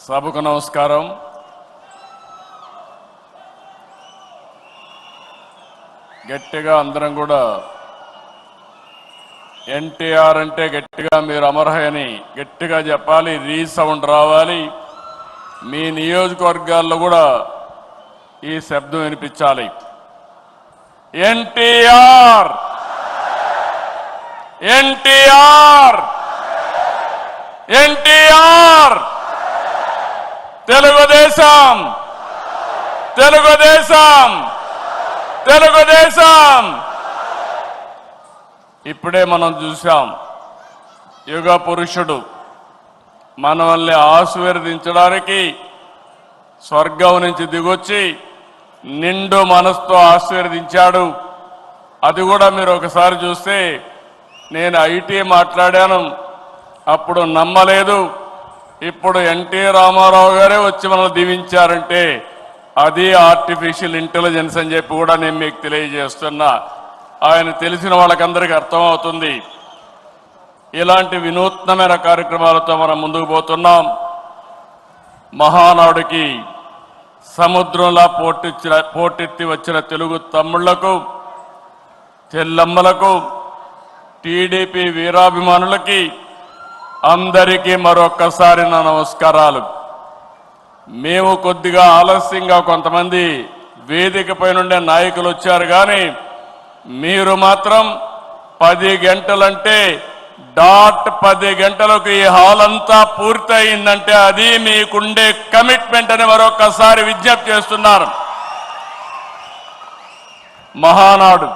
సభకు నమస్కారం. గట్టిగా అందరం కూడా ఎన్టీఆర్ అంటే గట్టిగా మీరు అమర్హయని గట్టిగా చెప్పాలి. రీసౌండ్ రావాలి. మీ నియోజకవర్గాల్లో కూడా ఈ శబ్దం వినిపించాలి. ఎన్టీఆర్, ఎన్టీఆర్, ఎన్టీఆర్, తెలుగుదేశం, తెలుగుదేశం, తెలుగుదేశం. ఇప్పుడే మనం చూశాం, యుగ పురుషుడు మనల్ని ఆశీర్వదించడానికి స్వర్గం నుంచి దిగొచ్చి నిండు మనసుతో ఆశీర్వదించాడు. అది కూడా మీరు ఒకసారి చూస్తే, నేను ఐటీ మాట్లాడాను, అప్పుడు నమ్మలేదు. ఇప్పుడు ఎన్టీ రామారావు గారే వచ్చి మనల్ని దీవించారంటే అది ఆర్టిఫిషియల్ ఇంటెలిజెన్స్ అని చెప్పి కూడా నేను మీకు తెలియజేస్తున్నా. ఆయన తెలిసిన వాళ్ళకందరికీ అర్థమవుతుంది. ఇలాంటి వినూత్నమైన కార్యక్రమాలతో మనం ముందుకు పోతున్నాం. మహానాడుకి సముద్రంలా పోటెత్తి వచ్చిన తెలుగు తమ్ముళ్లకు, చెల్లమ్మలకు, టీడీపీ వీరాభిమానులకి అందరికీ మరొక్కసారి నా నమస్కారాలు. మేము కొద్దిగా ఆలస్యంగా కొంతమంది వేదికపై నుండే నాయకులు వచ్చారు, కానీ మీరు మాత్రం 10 గంటలంటే డాట్ 10 గంటలకు ఈ హాల్ అంతా పూర్తయిందంటే అది మీకుండే కమిట్మెంట్ అని మరొక్కసారి విజ్ఞప్తి చేస్తున్నారు. మహానాడు